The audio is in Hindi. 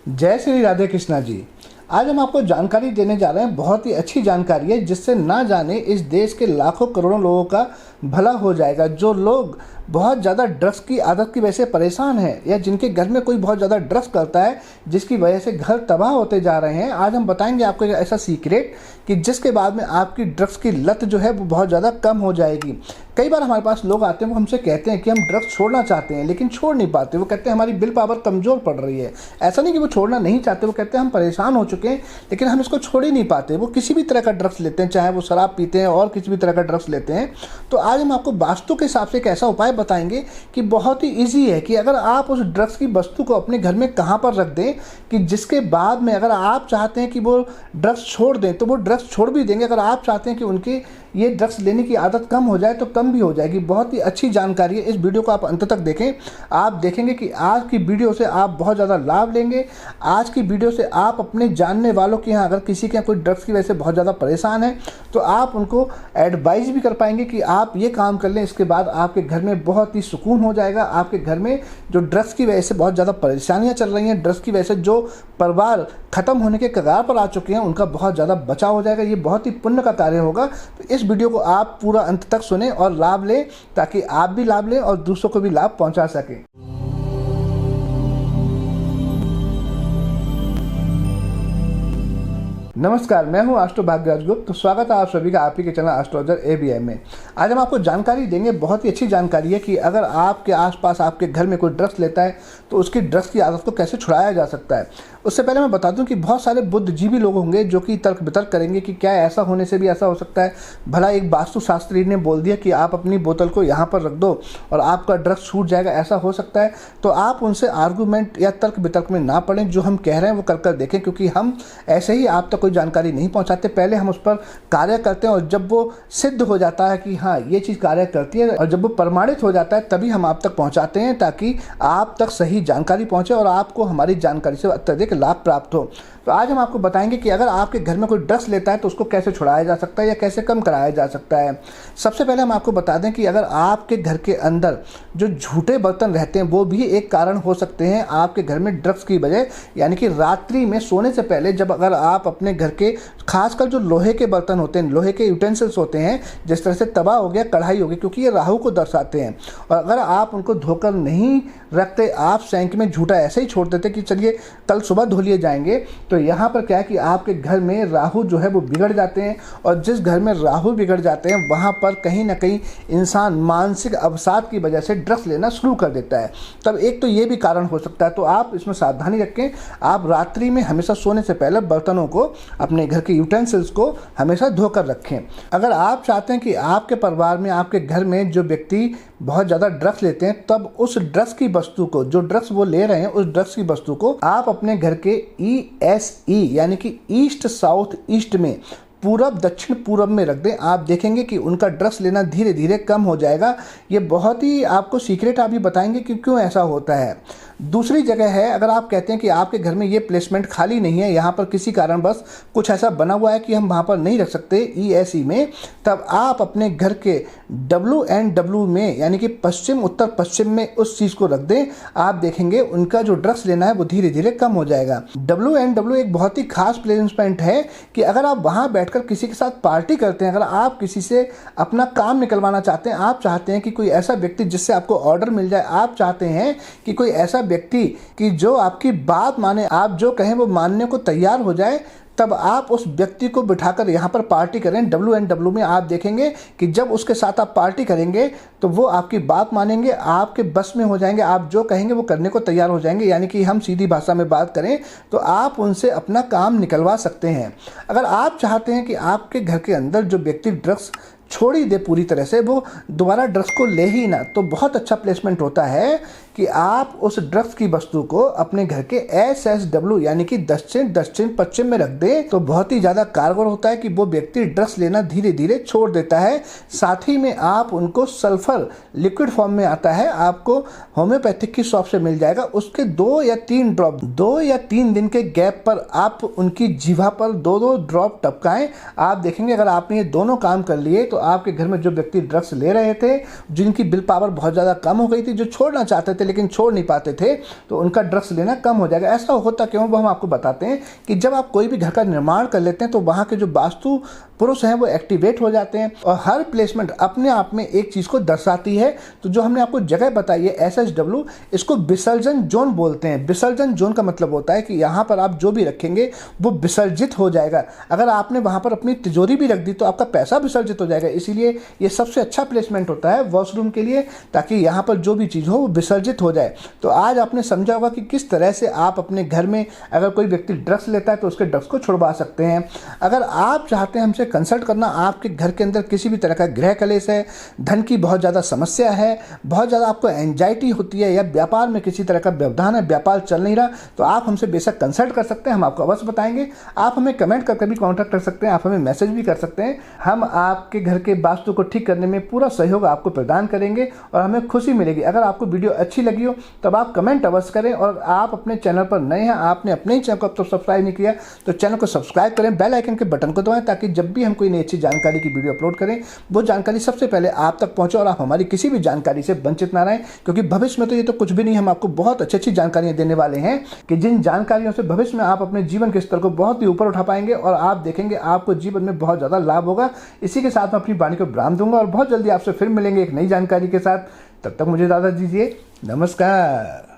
जय श्री राधे कृष्णा जी। आज हम आपको जानकारी देने जा रहे हैं, बहुत ही अच्छी जानकारी है जिससे ना जाने इस देश के लाखों करोड़ों लोगों का भला हो जाएगा। जो लोग बहुत ज़्यादा ड्रग्स की आदत की वजह से परेशान हैं या जिनके घर में कोई बहुत ज़्यादा ड्रग्स करता है जिसकी वजह से घर तबाह होते जा रहे हैं, आज हम बताएंगे आपको एक ऐसा सीक्रेट कि जिसके बाद में आपकी ड्रग्स की लत जो है वो बहुत ज़्यादा कम हो जाएगी। कई बार हमारे पास लोग आते हैं, वो हमसे कहते हैं कि हम ड्रग्स छोड़ना चाहते हैं लेकिन छोड़ नहीं पाते। वो कहते हैं हमारी विल पावर कमज़ोर पड़ रही है। ऐसा नहीं कि वो छोड़ना नहीं चाहते, वो कहते हैं हम परेशान हो चुके हैं लेकिन हम इसको छोड़ ही नहीं पाते। वो किसी भी तरह का ड्रग्स लेते हैं, चाहे वो शराब पीते हैं और किसी भी तरह का ड्रग्स लेते हैं। तो आज हम आपको वास्तु के हिसाब से एक ऐसा उपाय बताएंगे कि बहुत ही ईजी है कि अगर आप उस ड्रग्स की वस्तु को अपने घर में कहाँ पर रख दें कि जिसके बाद में अगर आप चाहते हैं कि वो ड्रग्स छोड़ दें तो वो ड्रग्स छोड़ भी देंगे। अगर आप चाहते हैं कि उनकी ये ड्रग्स लेने की आदत कम हो जाए तो कम भी हो जाएगी। बहुत ही अच्छी जानकारी है, इस वीडियो को आप अंत तक देखें। आप देखेंगे कि आज की वीडियो से आप बहुत ज़्यादा लाभ लेंगे। आज की वीडियो से आप अपने जानने वालों के यहाँ, अगर किसी के यहाँ कोई ड्रग्स की वजह से बहुत ज़्यादा परेशान है तो आप उनको एडवाइस भी कर पाएंगे कि आप ये काम कर लें। इसके बाद आपके घर में बहुत ही सुकून हो जाएगा। आपके घर में जो ड्रग्स की वजह से बहुत ज़्यादा परेशानियाँ चल रही हैं, ड्रग्स की वजह से जो परिवार ख़त्म होने के कगार पर आ चुके हैं, उनका बहुत ज़्यादा बचाव हो जाएगा। ये बहुत ही पुण्य का कार्य होगा। तो इस वीडियो को आप पूरा अंत तक सुने और लाभ लें ताकि आप भी लाभ लें और दूसरों को भी लाभ पहुंचा सकें। नमस्कार, मैं हूं एस्ट्रो भाग्यराज गुप्त। तो स्वागत है आप सभी का आप ही के चैनल एस्ट्रोलॉजर ABM में। आज हम आपको जानकारी देंगे, बहुत ही अच्छी जानकारी है कि अगर आपके आसपास आपके घर में कोई ड्रग्स लेता है तो उसकी ड्रग्स की आदत को कैसे छुड़ाया जा सकता है। उससे पहले मैं बता दूं कि बहुत सारे बुद्धिजीवी लोग होंगे जो कि तर्क वितर्क करेंगे कि क्या ऐसा होने से भी ऐसा हो सकता है। भला एक वास्तुशास्त्री ने बोल दिया कि आप अपनी बोतल को यहाँ पर रख दो और आपका ड्रग्स छूट जाएगा, ऐसा हो सकता है। तो आप उनसे आर्गूमेंट या तर्क वितर्क में ना पड़ें। जो हम कह रहे हैं वो कर कर देखें, क्योंकि हम ऐसे ही आप तक कोई जानकारी नहीं पहुंचाते। पहले हम उस पर कार्य करते हैं और जब वो सिद्ध हो जाता है कि हाँ ये चीज़ कार्य करती है और जब वो प्रमाणित हो जाता है तभी हम आप तक पहुंचाते हैं, ताकि आप तक सही जानकारी पहुंचे और आपको हमारी जानकारी से अत्यधिक लाभ प्राप्त हो। तो आज हम आपको बताएंगे कि अगर आपके घर में कोई ड्रग्स लेता है तो उसको कैसे छुड़ाया जा सकता है या कैसे कम कराया जा सकता है। सबसे पहले हम आपको बता दें कि अगर आपके घर के अंदर जो झूठे बर्तन रहते हैं वो भी एक कारण हो सकते हैं आपके घर में ड्रग्स की वजह। यानी कि रात्रि में सोने से पहले जब अगर आप अपने घर के खासकर जो लोहे के बर्तन होते हैं, लोहे के यूटेंसिल्स होते हैं, जिस तरह से तवा हो गया, कढ़ाई हो गई, क्योंकि ये राहु को दर्शाते हैं, और अगर आप उनको धोकर नहीं रखते, आप सैंक में झूठा ऐसे ही छोड़ देते कि चलिए कल सुबह धो लिए जाएंगे, तो यहाँ पर क्या है कि आपके घर में राहु जो है वो बिगड़ जाते हैं। और जिस घर में राहु बिगड़ जाते हैं वहाँ पर कहीं ना कहीं इंसान मानसिक अवसाद की वजह से ड्रग्स लेना शुरू कर देता है। तब एक तो ये भी कारण हो सकता है, तो आप इसमें सावधानी रखें। आप रात्रि में हमेशा सोने से पहले बर्तनों को, अपने घर के यूटेंसिल्स को हमेशा धोकर रखें। अगर आप चाहते हैं कि आपके परिवार में, आपके घर में जो व्यक्ति बहुत ज़्यादा ड्रग्स लेते हैं, तब उस ड्रग्स की वस्तु को, जो ड्रग्स वो ले रहे हैं, उस ड्रग्स की वस्तु को आप अपने घर के ESE यानी कि ईस्ट साउथ ईस्ट में, पूरब दक्षिण पूरब में रख दें। आप देखेंगे कि उनका ड्रग्स लेना धीरे धीरे कम हो जाएगा। ये बहुत ही आपको सीक्रेट आप भी बताएंगे कि क्यों ऐसा होता है। दूसरी जगह है, अगर आप कहते हैं कि आपके घर में ये प्लेसमेंट खाली नहीं है, यहाँ पर किसी कारण बस कुछ ऐसा बना हुआ है कि हम वहाँ पर नहीं रख सकते ESE में, तब आप अपने घर के WNW में यानी कि पश्चिम उत्तर पश्चिम में उस चीज़ को रख दें। आप देखेंगे उनका जो ड्रग्स लेना है वो धीरे धीरे कम हो जाएगा। WNW एक बहुत ही खास प्लेसमेंट है कि अगर आप वहाँ बैठकर किसी के साथ पार्टी करते हैं, अगर आप किसी से अपना काम निकलवाना चाहते हैं, आप चाहते हैं कि कोई ऐसा व्यक्ति जिससे आपको ऑर्डर मिल जाए, आप चाहते हैं कि कोई ऐसा व्यक्ति कि जो आपकी बात माने, आप जो कहें वो मानने को तैयार हो जाए, तब आप उस व्यक्ति को बिठाकर यहाँ पर पार्टी करें WNW में। आप देखेंगे कि जब उसके साथ आप पार्टी करेंगे तो वो आपकी बात मानेंगे, आपके बस में हो जाएंगे, आप जो कहेंगे वो करने को तैयार हो जाएंगे। यानी कि हम सीधी भाषा में बात करें तो आप उनसे अपना काम निकलवा सकते हैं। अगर आप चाहते हैं कि आपके घर के अंदर जो व्यक्ति ड्रग्स छोड़ ही दे पूरी तरह से, वो दोबारा ड्रग्स को ले ही ना, तो बहुत अच्छा प्लेसमेंट होता है कि आप उस ड्रग्स की वस्तु को अपने घर के SSW यानी कि दक्षिण दक्षिण पश्चिम में रख दें। तो बहुत ही ज़्यादा कारगर होता है कि वो व्यक्ति ड्रग्स लेना धीरे धीरे छोड़ देता है। साथ ही में आप उनको सल्फर लिक्विड फॉर्म में आता है, आपको होम्योपैथिक की शॉप से मिल जाएगा। उसके 2 या 3 दिन के गैप पर आप उनकी जीवा पर 2 ड्रॉप टपकाएं। आप देखेंगे अगर आपने ये दोनों काम कर लिए तो आपके घर में जो व्यक्ति ड्रग्स ले रहे थे, जिनकी विल पावर बहुत ज़्यादा कम हो गई थी, जो छोड़ना चाहते थे थे लेकिन छोड़ नहीं पाते थे, तो उनका ड्रग्स लेना कम हो जाएगा। ऐसा होता क्यों, वो हम आपको बताते हैं कि जब आप कोई भी घर का निर्माण कर लेते हैं तो वहाँ के जो वास्तु पुरुष हैं वो एक्टिवेट हो जाते हैं, और हर प्लेसमेंट अपने आप में एक चीज़ को दर्शाती है। तो जो हमने आपको जगह बताई है SHW, इसको विसर्जन जोन बोलते हैं। विसर्जन जोन का मतलब होता है कि यहाँ पर आप जो भी रखेंगे वो विसर्जित हो जाएगा। अगर आपने वहाँ पर अपनी तिजोरी भी रख दी तो आपका पैसा विसर्जित हो जाएगा। इसीलिए ये सबसे अच्छा प्लेसमेंट होता है वॉशरूम के लिए, ताकि यहाँ पर जो भी चीज़ हो वो विसर्जित हो जाए। तो आज आपने समझा होगा कि किस तरह से आप अपने घर में अगर कोई व्यक्ति ड्रग्स लेता है तो उसके ड्रग्स को छुड़वा सकते हैं। अगर आप चाहते हैं हमसे कंसल्ट करना, आपके घर के अंदर किसी भी तरह का गृह कलेश है, धन की बहुत ज़्यादा समस्या है, बहुत ज़्यादा आपको एंजाइटी होती है, या व्यापार में किसी तरह का व्यवधान है, व्यापार चल नहीं रहा, तो आप हमसे बेशक कंसल्ट कर सकते हैं, हम आपको अवश्य बताएंगे। आप हमें कमेंट करके भी कॉन्टैक्ट कर सकते हैं, आप हमें मैसेज भी कर सकते हैं। हम आपके घर के वास्तु को ठीक करने में पूरा सहयोग आपको प्रदान करेंगे और हमें खुशी मिलेगी। अगर आपको वीडियो अच्छी लगी हो तब आप कमेंट अवश्य करें, और आप अपने चैनल पर नए हैं, आपने अपने ही चैनल को अब तक सब्सक्राइब नहीं किया तो चैनल को सब्सक्राइब करें, बेल आइकन के बटन को दबाएं, ताकि जब भी हम कोई नई अच्छी जानकारी की वीडियो अपलोड करें वो जानकारी सबसे पहले आप तक पहुंचे और आप हमारी किसी भी जानकारी से वंचित ना रहें। क्योंकि भविष्य में तो ये तो कुछ भी नहीं, हम आपको बहुत अच्छी अच्छी जानकारियां देने वाले हैं कि जिन जानकारियों से भविष्य में आप अपने जीवन के स्तर को बहुत ही ऊपर उठा पाएंगे, और आप देखेंगे आपको जीवन में बहुत ज़्यादा लाभ होगा। इसी के साथ मैं अपनी वाणी को विराम दूंगा और बहुत जल्दी आपसे फिर मिलेंगे एक नई जानकारी के साथ। तब तक मुझे इजाज़त दीजिए। नमस्कार।